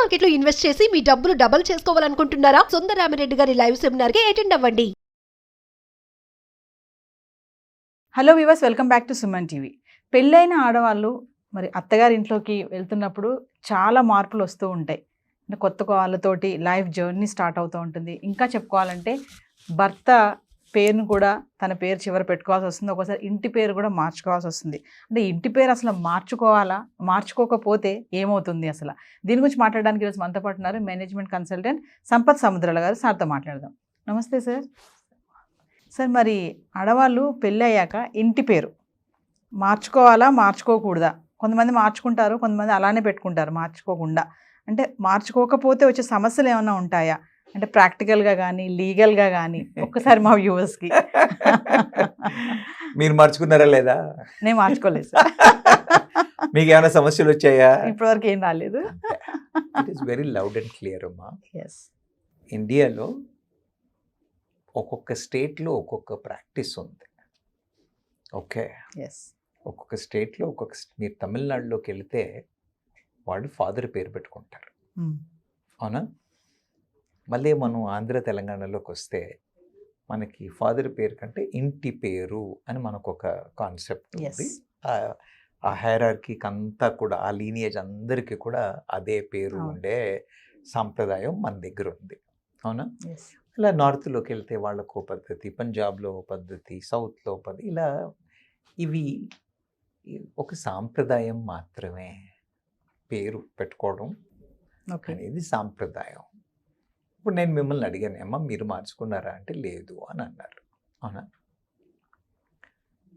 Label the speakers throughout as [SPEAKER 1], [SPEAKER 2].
[SPEAKER 1] Market లో invest చేసి మీ డబ్బులు డబుల్ చేసుకోవాలనుకుంటున్నారా? సుందరరామిరెడ్డి గారి లైవ్ సెమినార్ కి అటెండ్ అవ్వండి.
[SPEAKER 2] Hello viewers, welcome back to Suman TV. పెళ్ళైన ఆడవాళ్ళు మరి అత్తగారి ఇంట్లోకి వెళ్తున్నప్పుడు చాలా మార్పులు వస్తూ ఉంటాయి. అంటే కొత్త వాళ్ళతోటి లైఫ్ జర్నీ స్టార్ట్ అవుతూ ఉంటుంది. ఇంకా చెప్పుకోవాలంటే భర్త పేరును కూడా తన పేరు చివర పెట్టుకోవాల్సి వస్తుంది. ఒక్కోసారి ఇంటి పేరు కూడా మార్చుకోవాల్సి వస్తుంది. అంటే ఇంటి పేరు అసలు మార్చుకోవాలా, మార్చుకోకపోతే ఏమవుతుంది అసలు? దీని గురించి మాట్లాడడానికి ఈరోజు మనతో పాటు ఉన్నారు మేనేజ్మెంట్ కన్సల్టెంట్ సంపత్ సముద్రాల గారు. సార్తో మాట్లాడదాం. నమస్తే సార్. సార్, మరి ఆడవాళ్ళు పెళ్ళి అయ్యాక ఇంటి పేరు మార్చుకోవాలా, మార్చుకోకూడదా? కొంతమంది మార్చుకుంటారు, కొంతమంది అలానే పెట్టుకుంటారు మార్చుకోకుండా. అంటే మార్చుకోకపోతే వచ్చే సమస్యలు ఏమైనా ఉంటాయా? అంటే ప్రాక్టికల్గా కానీ లీగల్గా కానీ ఒక్కసారి మా వ్యూవర్స్కి.
[SPEAKER 3] మీరు మార్చుకున్నారా లేదా?
[SPEAKER 2] నేను మార్చుకోలేదు సార్.
[SPEAKER 3] మీకు ఏమైనా సమస్యలు వచ్చాయా?
[SPEAKER 2] ఇప్పటివరకు ఏం రాలేదు.
[SPEAKER 3] It is very loud and clear అమ్మా.
[SPEAKER 2] ఎస్.
[SPEAKER 3] ఇండియాలో ఒక్కొక్క స్టేట్లో ఒక్కొక్క ప్రాక్టీస్ ఉంది. Okay,
[SPEAKER 2] yes.
[SPEAKER 3] ఒక్కొక్క స్టేట్లో మీరు తమిళనాడులోకి వెళితే వాళ్ళు ఫాదర్ పేరు పెట్టుకుంటారు, అవునా? మళ్ళీ మనం ఆంధ్ర తెలంగాణలోకి వస్తే మనకి ఫాదర్ పేరు కంటే ఇంటి పేరు అని మనకు ఒక కాన్సెప్ట్ ఉంది. ఆ హైరార్కీకి అంతా కూడా, ఆ లీనియేజ్ అందరికీ కూడా అదే పేరు ఉండే సాంప్రదాయం మన దగ్గర ఉంది, అవునా? ఇలా నార్త్లోకి వెళ్తే వాళ్ళకు పద్ధతి, పంజాబ్లో పద్ధతి, సౌత్లో పద్ధతి, ఇలా ఇవి ఒక సాంప్రదాయం మాత్రమే. పేరు పెట్టుకోవడం అనేది సాంప్రదాయం. ఇప్పుడు నేను మిమ్మల్ని అడిగాను, అమ్మ మీరు మార్చుకున్నారా అంటే లేదు అని అన్నారు, అవునా?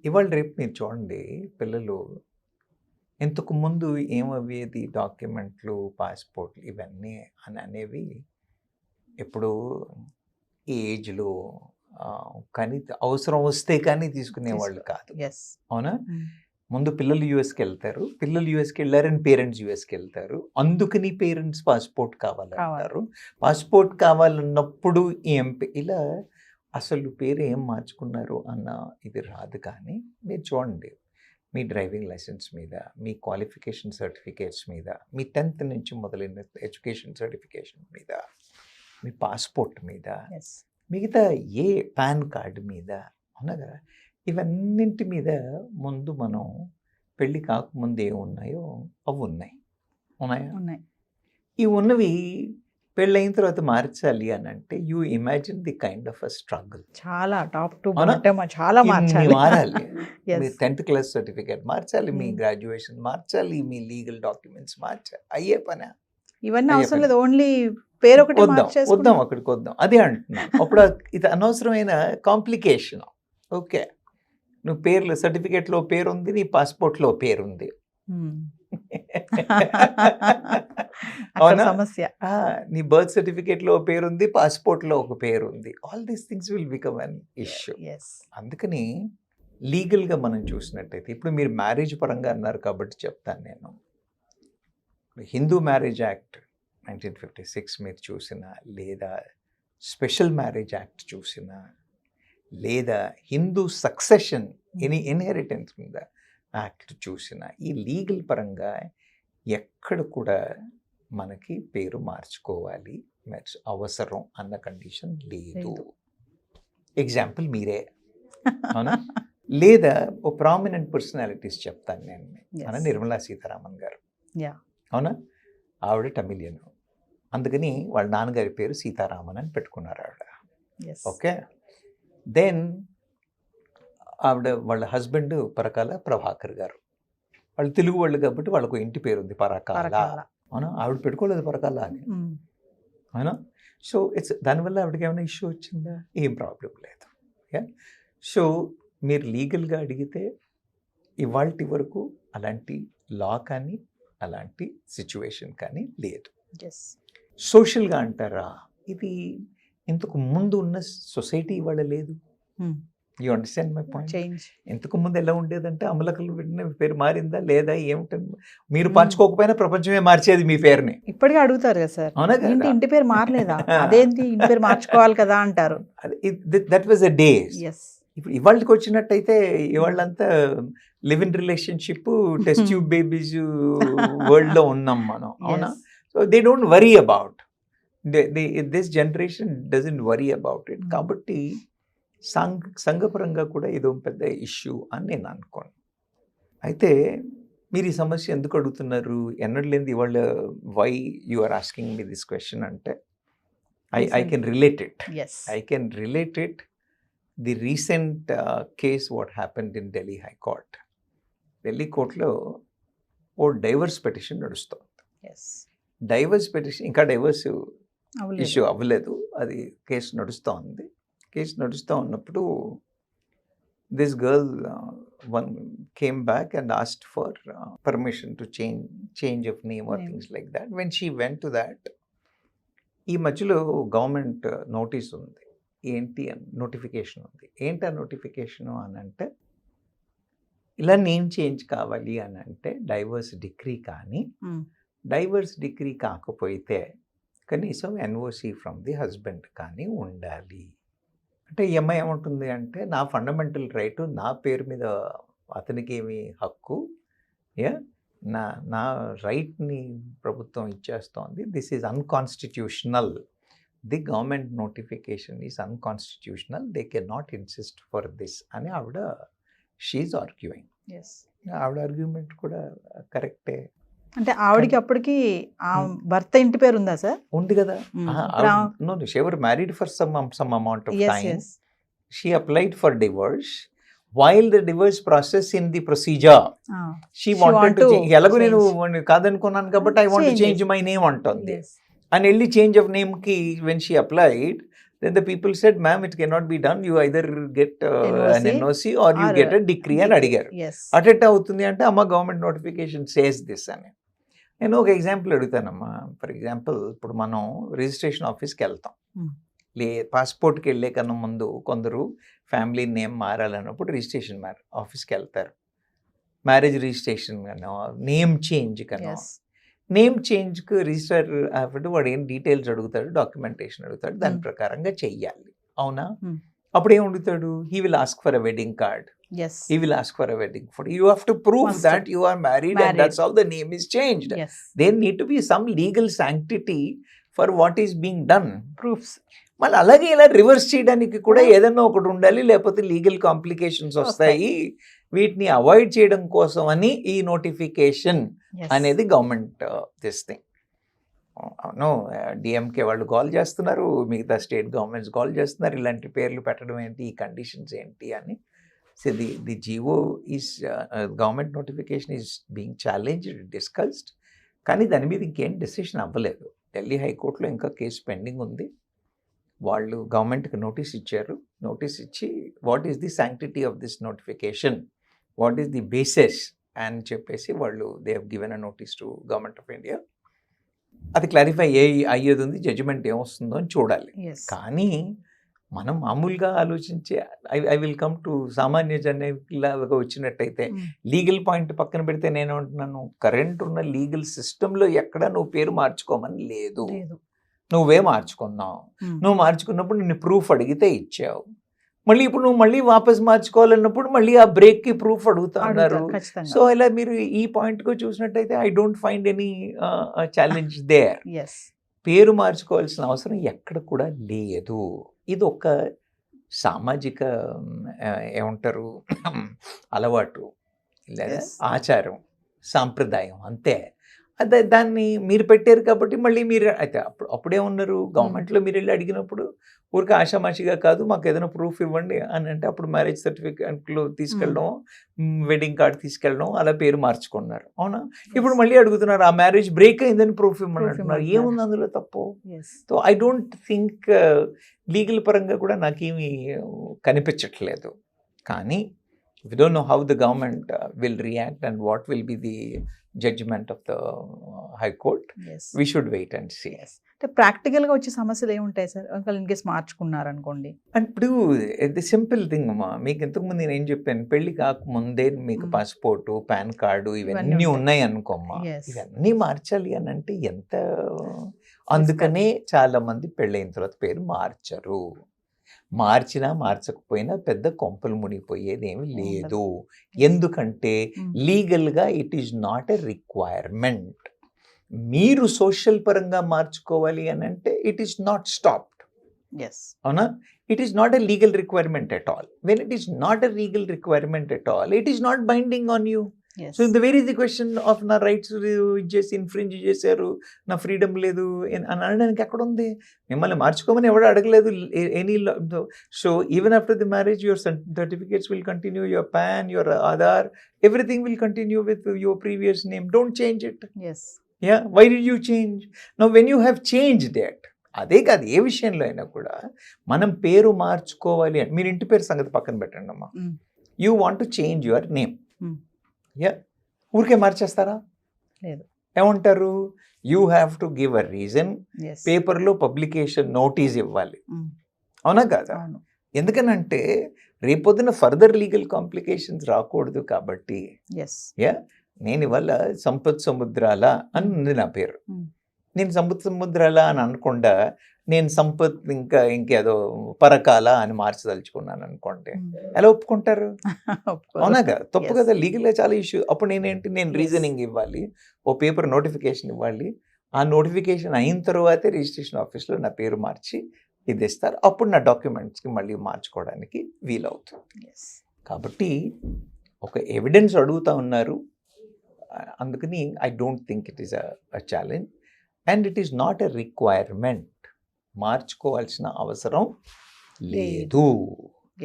[SPEAKER 3] ఇవాళ రేపు మీరు చూడండి, పిల్లలు ఇంతకు ముందు ఏమయ్యేది, డాక్యుమెంట్లు, పాస్పోర్ట్లు ఇవన్నీ అనేవి ఇప్పుడు ఏజ్లో కానీ అవసరం వస్తే కానీ తీసుకునేవాళ్ళు కాదు, అవునా? ముందు పిల్లలు యూఎస్కి వెళ్తారు, పిల్లలు యూఎస్కి వెళ్ళారని పేరెంట్స్ యూఎస్కి వెళ్తారు, అందుకని పేరెంట్స్ పాస్పోర్ట్ కావాలంటారు. పాస్పోర్ట్ కావాలన్నప్పుడు ఇలా అసలు పేరు ఏం మార్చుకున్నారు అన్న ఇది రాదు. కానీ మీరు చూడండి, మీ డ్రైవింగ్ లైసెన్స్ మీద, మీ క్వాలిఫికేషన్ సర్టిఫికేట్స్ మీద, మీ 10th నుంచి మొదలైన ఎడ్యుకేషన్ సర్టిఫికేషన్ మీద, మీ పాస్పోర్ట్ మీద, మిగతా ఏ పాన్ కార్డు మీద, అవునా కదా, ఇవన్నింటి మీద ముందు మనం పెళ్ళి కాకముందు ఏమున్నాయో అవి ఉన్నాయా? ఈ ఉన్నవి పెళ్ళైన తర్వాత మార్చాలి అని అంటే you imagine the kind of a struggle.
[SPEAKER 2] చాలా టాప్ టు బాటమ్ చాలా
[SPEAKER 3] మారాలి. మీ 10th క్లాస్ సర్టిఫికేట్ మార్చాలి, మీ గ్రాడ్యుయేషన్ మార్చాలి, మీ లీగల్ డాక్యుమెంట్స్ మార్చాలి. అయ్యే పని
[SPEAKER 2] ఇవన్నీ అవసరం లేదు, ఓన్లీ పేరు ఒకటి
[SPEAKER 3] వద్దాం అక్కడికి వద్దాం. అదే అంటున్నాను. అప్పుడు ఇది అనవసరమైన కాంప్లికేషన్. ఓకే, నువ్వు పేర్లు సర్టిఫికేట్లో పేరు ఉంది, నీ పాస్పోర్ట్లో పేరు ఉంది, అవునా?
[SPEAKER 2] సమస్య.
[SPEAKER 3] నీ బర్త్ సర్టిఫికేట్లో పేరు ఉంది, పాస్పోర్ట్లో ఒక పేరు ఉంది. All these things will become an issue. అందుకని లీగల్గా మనం చూసినట్టయితే, ఇప్పుడు మీరు మ్యారేజ్ పరంగా అన్నారు కాబట్టి చెప్తాను నేను. హిందూ మ్యారేజ్ యాక్ట్ 1956 మీరు చూసినా, లేదా స్పెషల్ మ్యారేజ్ యాక్ట్ చూసినా, లేదా హిందూ సక్సెషన్ ఇన్హెరిటెన్స్ మీద యాక్ట్ చూసినా, ఈ లీగల్ పరంగా ఎక్కడ కూడా మనకి పేరు మార్చుకోవాలి అవసరం అన్న కండిషన్ లేదు. ఎగ్జాంపుల్ మీరే, అవునా? లేదా ఓ ప్రామినెంట్ పర్సనాలిటీస్ చెప్తాను నేను. మన నిర్మలా సీతారామన్ గారు, అవునా? ఆవిడ తమిళియన్, అందుకని వాళ్ళ నాన్నగారి పేరు సీతారామన్ అని పెట్టుకున్నారు ఆవిడ. ఓకే, దెన్ వాళ్ళ హస్బెండ్ పరకాల ప్రభాకర్ గారు, వాళ్ళు తెలుగు వాళ్ళు కాబట్టి వాళ్ళకు ఇంటి పేరు ఉంది పరకాల, అవునా? ఆవిడ పెట్టుకోలేదు పరకాల అని, అవునా? సో దానివల్ల ఆవిడకి ఏమైనా ఇష్యూ వచ్చిందా? ఏం ప్రాబ్లం లేదు. సో మీరు లీగల్గా అడిగితే ఇవాల్టి వరకు అలాంటి లా కానీ అలాంటి సిచ్యువేషన్ కానీ లేదు. సోషల్గా అంటారా, ఇది ఇంతకు ముందు ఉన్న సొసైటీ ఇవాళ లేదు. You understand my point? ఇంతకు ముందు ఎలా ఉండేదంటే అమలకలు పెట్టిన పేరు మారిందా లేదా ఏమిటంటే, మీరు పంచుకోకపోయినా ప్రపంచమే మార్చేది మీ పేరుని.
[SPEAKER 2] ఇప్పటికీ అడుగుతారు కదా సార్,
[SPEAKER 3] అవునా?
[SPEAKER 2] ఇంటి పేరు మారలేదా, అదేంటి ఇంటి పేరు మార్చుకోవాలి కదా అంటారు.
[SPEAKER 3] That was a day. ఇప్పుడు ఇవాళకి వచ్చినట్టయితే ఇవాళ్ళంతా live in relationship, test tube babies world లో ఉన్నాం మనం, అవునా? So they don't worry about this generation doesn't worry about it. కాబట్టి సంఘపరంగా కూడా ఇదో పెద్ద ఇష్యూ అని నేను అనుకోను. అయితే మీరు ఈ సమస్య ఎందుకు అడుగుతున్నారు, ఎన్నడూ లేనిది ఇవాళ why you are asking me this question అంటే I can relate it.
[SPEAKER 2] Yes.
[SPEAKER 3] I can relate it. The recent case what happened in Delhi High Court. Delhi కోర్టులో ఓ డైవర్స్ పెటిషన్ నడుస్తుంది.
[SPEAKER 2] Yes.
[SPEAKER 3] డైవర్స్ పెటిషన్ ఇంకా divorce
[SPEAKER 2] అవ్వలేదు.
[SPEAKER 3] Issue అవ్వలేదు, అది case నడుస్తూ ఉంది. Case నడుస్తూ ఉన్నప్పుడు this girl one came back and asked for permission to change of name or things like that. When she went to that, ఈ మధ్యలో గవర్నమెంట్ నోటీస్ ఉంది, ఏంటి నోటిఫికేషన్ ఉంది. ఏంటి ఆ నోటిఫికేషన్ అని అంటే, ఇలా నేమ్ చేంజ్ కావాలి అని అంటే డైవర్స్ డిగ్రీ కానీ, డైవర్స్ డిగ్రీ కాకపోతే కనీసం ఎన్ఓసి ఫ్రమ్ ది హస్బెండ్ కానీ ఉండాలి. అంటే ఈ అమ్మాయి ఏమంటుంది అంటే, నా ఫండమెంటల్ రైట్, నా పేరు మీద అతనికి ఏమి హక్కు, నా రైట్ని ప్రభుత్వం ఇచ్చేస్తోంది. This is unconstitutional. The government notification is unconstitutional. They can not insist for this అని ఆవిడ షీఈ్ ఆర్గ్యూయింగ్. ఆవిడ ఆర్గ్యుమెంట్ కూడా కరెక్టే.
[SPEAKER 2] అంటే ఆవిడకి అప్పటికి ఆ భర్త ఇంటి పేరు ఉందా సార్?
[SPEAKER 3] ఉంది కదా. No, she were married for some amount of time.
[SPEAKER 2] Yes.
[SPEAKER 3] She applied for divorce. While the divorce process in the procedure, she wanted to change. ఎలాగో నేను కాదనుకున్నాను కాబట్టి I want to change my name అంటుంది. And వెళ్ళి change of name కి when she applied, then the people said, ma'am, it cannot be done. You either get an NOC or you get a decree అని అడిగారు. అటెట్ అవుతుంది అంటే అమ్మ government notification says this అని. నేను ఒక ఎగ్జాంపుల్ అడుగుతానమ్మా. ఫర్ ఎగ్జాంపుల్, ఇప్పుడు మనం రిజిస్ట్రేషన్ ఆఫీస్కి వెళ్తాం, పాస్పోర్ట్కి వెళ్ళే కన్నా ముందు కొందరు ఫ్యామిలీ నేమ్ మారాలన్నప్పుడు రిజిస్ట్రేషన్ ఆఫీస్కి వెళ్తారు. మ్యారేజ్ రిజిస్ట్రేషన్ కన్నా, నేమ్ చేంజ్ కన్నా, నేమ్ చేంజ్కి రిజిస్టర్ అప్పుడు వాడు ఏం డీటెయిల్స్ అడుగుతాడు, డాక్యుమెంటేషన్ అడుగుతాడు, దాని ప్రకారంగా చెయ్యాలి. అవునా? అప్పుడు ఏం అడుగుతాడు? He will ask for a wedding card. He will ask for a wedding photo. You have to prove that you are married and that's how the name is changed. There need to be some legal sanctity for what is being done.
[SPEAKER 2] Proofs.
[SPEAKER 3] మళ్ళీ అలాగే ఇలా reverse చేయడానికి కూడా ఏదన్నా ఒకటి ఉండాలి, లేకపోతే legal complications వస్తాయి. వీటిని అవాయిడ్ చేయడం కోసం అని ఈ నోటిఫికేషన్ అనేది గవర్నమెంట్ దిస్ థింగ్. అవును, డిఎంకే వాళ్ళు కాల్ చేస్తున్నారు, మిగతా స్టేట్ గవర్నమెంట్స్ కాల్ చేస్తున్నారు, ఇలాంటి పేర్లు పెట్టడం ఏంటి, ఈ కండిషన్స్ ఏంటి అని. So the GO is government notification is being challenged, discussed, కానీ దాని మీద ఇంకేం డెసిషన్ అవ్వలేదు. ఢిల్లీ హైకోర్టులో ఇంకా కేసు పెండింగ్ ఉంది. వాళ్ళు గవర్నమెంట్కి నోటీస్ ఇచ్చారు. నోటీస్ ఇచ్చి what is the sanctity of this notification, what is the basis అని చెప్పేసి వాళ్ళు they have given a notice to government of India. అది క్లారిఫై అయ్యేది ఉంది, జడ్జిమెంట్ ఏమొస్తుందో అని చూడాలి. కానీ మనం మామూలుగా ఆలోచించే ఐ విల్ కమ్ టు సామాన్య జనలాగా వచ్చినట్టయితే, లీగల్ పాయింట్ పక్కన పెడితే నేను అంటున్నాను, కరెంట్ ఉన్న లీగల్ సిస్టంలో ఎక్కడ నువ్వు పేరు మార్చుకోమని లేదు. నువ్వే మార్చుకున్నావు. నువ్వు మార్చుకున్నప్పుడు నిన్ను ప్రూఫ్ అడిగితే ఇచ్చావు. మళ్ళీ ఇప్పుడు నువ్వు మళ్ళీ వాపస్ మార్చుకోవాలన్నప్పుడు మళ్ళీ ఆ బ్రేక్కి ప్రూఫ్ అడుగుతున్నారు. సో ఇలా మీరు ఈ పాయింట్గా చూసినట్టయితే I don't find any challenge there. పేరు మార్చుకోవాల్సిన అవసరం ఎక్కడ కూడా లేదు. ఇది ఒక సామాజిక ఏమంటారు అలవాటు లేదా ఆచారం, సాంప్రదాయం, అంతే. అదే దాన్ని మీరు పెట్టారు కాబట్టి మళ్ళీ మీరు అయితే అప్పుడే ఉన్నారు గవర్నమెంట్లో మీరు వెళ్ళి అడిగినప్పుడు ఊరికి ఆషామాషిగా కాదు, మాకు ఏదైనా ప్రూఫ్ ఇవ్వండి అని అంటే అప్పుడు మ్యారేజ్ సర్టిఫికేట్లు తీసుకెళ్ళడం, వెడ్డింగ్ కార్డ్ తీసుకెళ్ళడం, అలా పేరు మార్చుకున్నారు. అవునా? ఇప్పుడు మళ్ళీ అడుగుతున్నారు ఆ మ్యారేజ్ బ్రేక్ అయిందని ప్రూఫ్ ఇవ్వమని అంటున్నారు. ఏముంది అందులో తప్పు? So I don't think legal పరంగా కూడా నాకేమీ కనిపించట్లేదు. కానీ we don't know how the government will react and what will be the judgment of the High Court. We should wait and see.
[SPEAKER 2] అంటే ప్రాక్టికల్గా వచ్చే సమస్యలు ఏముంటాయి సార్ ఒకవేళ ఇన్ కేస్ మార్చుకున్నారనుకోండి?
[SPEAKER 3] ఇప్పుడు ది సింపుల్ థింగ్ అమ్మా, మీకు ఇంతకుముందు నేను ఏం చెప్పాను, పెళ్లి కాకముందే మీకు పాస్పోర్టు, పాన్ కార్డు ఇవన్నీ ఉన్నాయి అనుకోమ్మా, ఇవన్నీ మార్చాలి అని అంటే ఎంత, అందుకనే చాలా మంది పెళ్ళైన తర్వాత పేరు మార్చరు. మార్చినా మార్చకపోయినా పెద్ద కొంపలు మునిగిపోయేది ఏమి లేదు. ఎందుకంటే లీగల్గా it is not a requirement. మీరు సోషల్ పరంగా మార్చుకోవాలి అని అంటే it is not stopped.
[SPEAKER 2] Yes
[SPEAKER 3] అవునా? It is not a legal requirement at all. When it is not a legal requirement at all, it is not binding on you.
[SPEAKER 2] Yes
[SPEAKER 3] so the very the question of నా rights చేసి infringe చేశారు, నా freedom లేదు అని అనడానికి ఎక్కడ ఉంది? మిమ్మల్ని మార్చుకోమని ఎవరు అడగలేదు any. So even after the marriage your certificates will continue, your PAN, your Aadhaar, everything will continue with your previous name. Don't change it.
[SPEAKER 2] Yes
[SPEAKER 3] Yeah, why did you change? Now when you have changed that, అదే కాదు ఏ విషయంలో అయినా కూడా మనం పేరు మార్చుకోవాలి అంటే, మీరు ఇంటి పేరు సంగతి పక్కన పెట్టండి అమ్మా. You want to change your name. Yeah, ఊరికే మార్చేస్తారా?
[SPEAKER 2] లేదు.
[SPEAKER 3] ఏమంటారు? You have to give a reason.
[SPEAKER 2] Yes
[SPEAKER 3] పేపర్లో పబ్లికేషన్ నోటీస్ ఇవ్వాలి. అవునా కాదా?
[SPEAKER 2] అవును.
[SPEAKER 3] ఎందుకనంటే రేపొద్దున ఫర్దర్ లీగల్ కాంప్లికేషన్స్ రాకూడదు కాబట్టి.
[SPEAKER 2] ఎస్
[SPEAKER 3] యా, నేను ఇవాళ సంపత్ సముద్రాల అని ఉంది నా పేరు. నేను సంపత్ సముద్రాల అని అనకుండా నేను సంపత్ ఇంకేదో పరకాల అని మార్చదలుచుకున్నాను అనుకోండి, ఎలా ఒప్పుకుంటారు? అవునా కదా? తప్పు కదా, లీగల్గా చాలా ఇష్యూ. అప్పుడు నేను రీజనింగ్ ఇవ్వాలి, ఓ పేపర్ నోటిఫికేషన్ ఇవ్వాలి. ఆ నోటిఫికేషన్ అయిన తర్వాతే రిజిస్ట్రేషన్ ఆఫీస్లో నా పేరు మార్చి ఇది ఇస్తారు. అప్పుడు నా డాక్యుమెంట్స్కి మళ్ళీ మార్చుకోవడానికి వీలవుతుంది. కాబట్టి ఒక ఎవిడెన్స్ అడుగుతా ఉన్నారు, అందుకని I don't think it is a challenge and it is not a requirement. మార్చుకోవాల్సిన అవసరం లేదు.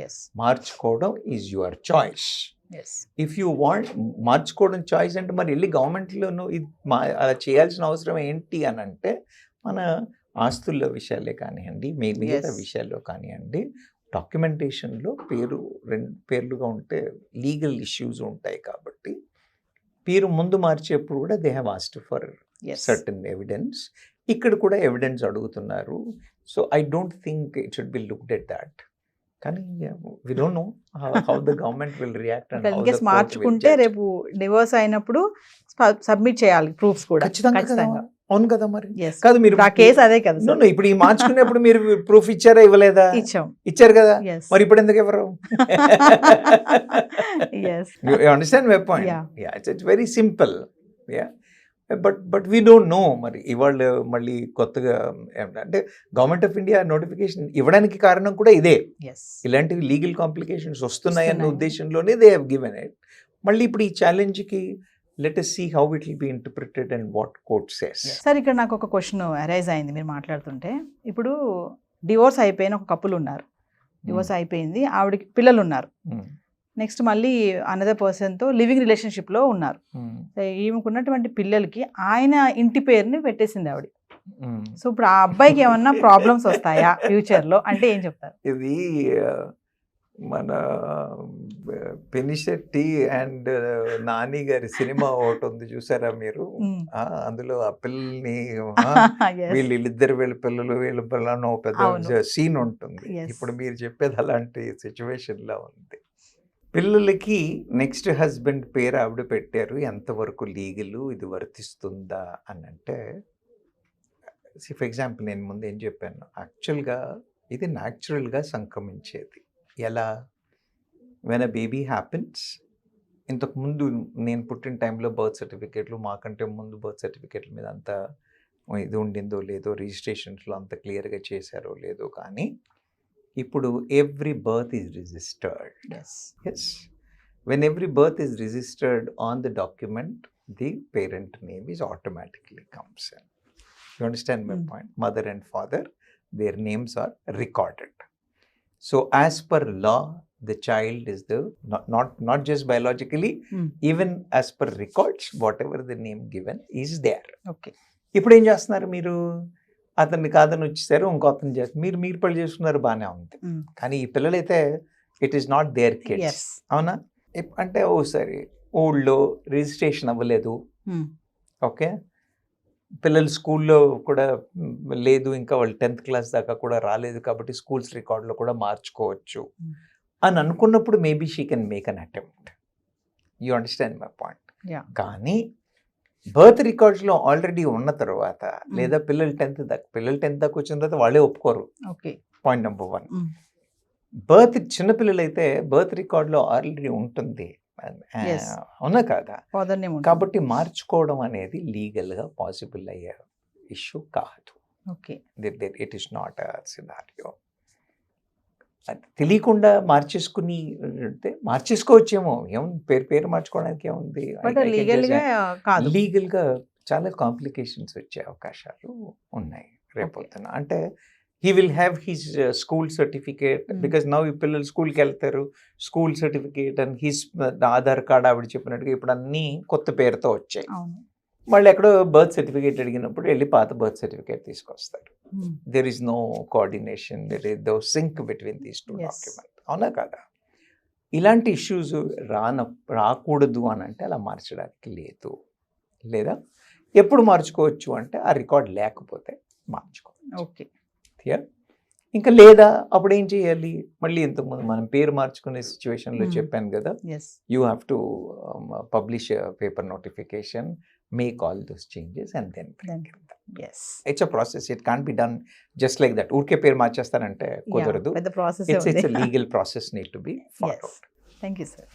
[SPEAKER 2] ఎస్
[SPEAKER 3] మార్చుకోవడం is your choice.
[SPEAKER 2] Yes
[SPEAKER 3] if you want మార్చుకోవడం చాయిస్ అంటే మరి వెళ్ళి గవర్నమెంట్లోనూ ఇది అలా చేయాల్సిన అవసరం ఏంటి అని అంటే, మన ఆస్తుల విషయాలే కానివ్వండి, మిగతా విషయాల్లో కానివ్వండి, డాక్యుమెంటేషన్లో రెండు పేర్లుగా ఉంటే లీగల్ ఇష్యూస్ ఉంటాయి. కాబట్టి పేరు ముందు మార్చేప్పుడు కూడా they have asked for certain evidence. ఇక్కడ కూడా ఎవిడెన్స్ అడుగుతున్నారు. So I don't think it should be looked at that. కానీ we don't know how the government will react.
[SPEAKER 2] In case మార్చుకుంటే రేపు డివోర్స్ అయినప్పుడు సబ్మిట్ చేయాలి ప్రూఫ్స్ కూడా.
[SPEAKER 3] ఖచ్చితంగా. అవును కదా మరి.
[SPEAKER 2] Yes.
[SPEAKER 3] కాదు మీరు
[SPEAKER 2] ఆ కేసు అదే కదా
[SPEAKER 3] No, no, ఇప్పుడు ఈ మార్చుకునేప్పుడు మీరు ప్రూఫ్ ఇచ్చారా ఇవ్వలేదా?
[SPEAKER 2] ఇచ్చాం.
[SPEAKER 3] ఇచ్చారు కదా.
[SPEAKER 2] Yes.
[SPEAKER 3] మరి ఇప్పుడు ఎందుకు ఎవరు?
[SPEAKER 2] Yes.
[SPEAKER 3] You understand my point?
[SPEAKER 2] Yeah.
[SPEAKER 3] Yeah, it's very simple. Yeah. But we don't know మరి ఇవాళ మళ్ళీ కొత్తగా అంటే గవర్నమెంట్ ఆఫ్ ఇండియా నోటిఫికేషన్ ఇవ్వడానికి కారణం కూడా ఇదే.
[SPEAKER 2] Yes.
[SPEAKER 3] ఇలాంటివి లీగల్ కాంప్లికేషన్స్ వస్తున్నాయన్న
[SPEAKER 2] వస్తున్నాయి.
[SPEAKER 3] ఉద్దేశంలోనే దే హ్యావ్ గివెన్ ఇట్. మళ్ళీ ఇప్పుడు ఈ ఛాలెంజ్కి let us see how it will be interpreted and what court says.
[SPEAKER 2] Sir ఇక్కడ నాకు ఒక క్వశ్చన్ అరైజ్ అయింది మీరు మాట్లాడుతుంటే. ఇప్పుడు డివోర్స్ అయిపోయిన ఒక కపుల్ ఉన్నారు, డివోర్స్ అయిపోయింది, ఆవిడకి పిల్లలు ఉన్నారు, నెక్స్ట్ మళ్ళీ అనదర్ పర్సన్తో లివింగ్ రిలేషన్షిప్లో ఉన్నారు. ఈమెకున్నటువంటి పిల్లలకి ఆయన ఇంటి పేరుని పెట్టేసింది ఆవిడ. సో ఇప్పుడు ఆ అబ్బాయికి ఏమన్నా ప్రాబ్లమ్స్ వస్తాయా ఫ్యూచర్లో అంటే ఏం చెప్తారు?
[SPEAKER 3] ఇది మన పెనిశెట్టి అండ్ నాని గారి సినిమా ఒకటి ఉంది చూసారా మీరు? అందులో ఆ పిల్లల్ని వీళ్ళిద్దరు వీళ్ళ పిల్లలు ఒక పెద్ద సీన్ ఉంటుంది. ఇప్పుడు మీరు చెప్పేది అలాంటి సిచ్యువేషన్ లో ఉంది. పిల్లలకి నెక్స్ట్ హస్బెండ్ పేరు ఆవిడ పెట్టారు, ఎంతవరకు లీగలు, ఇది వర్తిస్తుందా అని అంటే, ఫర్ ఎగ్జాంపుల్ నేను ముందు ఏం చెప్పాను, యాక్చువల్గా ఇది న్యాచురల్గా సంక్రమించేది. ఎలా? వెన్ అ బేబీ హ్యాపెన్స్, ఇంతకుముందు నేను పుట్టిన టైంలో బర్త్ సర్టిఫికేట్లు, మాకంటే ముందు బర్త్ సర్టిఫికేట్ల మీద అంత ఇది ఉండిందో లేదో, రిజిస్ట్రేషన్స్లో అంత క్లియర్గా చేశారో లేదో, కానీ ఇప్పుడు every birth is registered. Yes, when every birth is registered on the document, the parent name is automatically comes in. You understand my point? Mother and father, their names are recorded. So as per law, the child is the not just biologically, even as per records, whatever the name given is there.
[SPEAKER 2] Okay.
[SPEAKER 3] ఇప్పుడు ఏం చేస్తున్నారు మీరు? అతన్ని కాదని వచ్చేసారు, ఇంకో అతను చేస్తారు, మీరు పెళ్లి చేసుకున్నారు, బాగానే ఉంది. కానీ ఈ పిల్లలైతే it is not their kids. అవునా? అంటే ఓసారి ఊళ్ళో రిజిస్ట్రేషన్ అవ్వలేదు, ఓకే, పిల్లలు స్కూల్లో కూడా లేదు, ఇంకా వాళ్ళు 10th క్లాస్ దాకా కూడా రాలేదు, కాబట్టి స్కూల్స్ రికార్డులో కూడా మార్చుకోవచ్చు అని అనుకున్నప్పుడు maybe she can make an attempt. You understand my point? కానీ బర్త్ రికార్డ్స్లో ఆల్రెడీ ఉన్న తర్వాత, లేదా పిల్లలు 10th దాకా వచ్చిన తర్వాత వాళ్ళే ఒప్పుకోరు. Point number 1. చిన్నపిల్లలైతే బర్త్ రికార్డులో ఆల్రెడీ ఉంటుంది,
[SPEAKER 2] Yes.
[SPEAKER 3] అవునా కాదా?
[SPEAKER 2] ఫాదర్ నేమ్
[SPEAKER 3] కాబట్టి మార్చుకోవడం అనేది లీగల్గా పాసిబుల్ అయ్యే ఇష్యూ కాదు.
[SPEAKER 2] Okay.
[SPEAKER 3] It is not a scenario. తెలియకుండా మార్చేసుకుని అంటే మార్చేసుకోవచ్చేమో, ఏముంది పేరు మార్చుకోవడానికి ఏముంది.
[SPEAKER 2] బట్ లీగల్గా కాదు.
[SPEAKER 3] లీగల్గా చాలా కాంప్లికేషన్స్ వచ్చే అవకాశాలు ఉన్నాయి రేపొద్దున. అంటే he will have his school certificate, because now ఈ పిల్లలు స్కూల్కి వెళ్తారు, school certificate and his Aadhaar card ఆవిడ చెప్పినట్టుగా ఇప్పుడు అన్నీ కొత్త పేరుతో వచ్చాయి.
[SPEAKER 2] అవును.
[SPEAKER 3] వాళ్ళు ఎక్కడో బర్త్ సర్టిఫికేట్ అడిగినప్పుడు వెళ్ళి పాత బర్త్ సర్టిఫికేట్ తీసుకొస్తారు. There is no coordination, there is no sync between these two
[SPEAKER 2] Yes.
[SPEAKER 3] Document. అవునా కదా? ఇలాంటి ఇష్యూస్ రాకూడదు అని అంటే అలా మార్చడానికి లేదు. లేదా ఎప్పుడు మార్చుకోవచ్చు అంటే ఆ రికార్డ్ లేకపోతే మార్చుకోవచ్చు.
[SPEAKER 2] ఓకే.
[SPEAKER 3] ఇంకా లేదా అప్పుడు ఏం చేయాలి? మళ్ళీ ఇంతకుముందు మనం పేరు మార్చుకునే సిచ్యువేషన్లో చెప్పాను కదా,
[SPEAKER 2] yes.
[SPEAKER 3] You have to publish paper notification, make all those changes and then
[SPEAKER 2] yes.
[SPEAKER 3] It's a process. It can't be done just like that. ఊరికే పేరు మార్చేస్తానంటే కుదరదు.
[SPEAKER 2] పెద్ద process.
[SPEAKER 3] It's legal process need to be followed.
[SPEAKER 2] Thank you sir.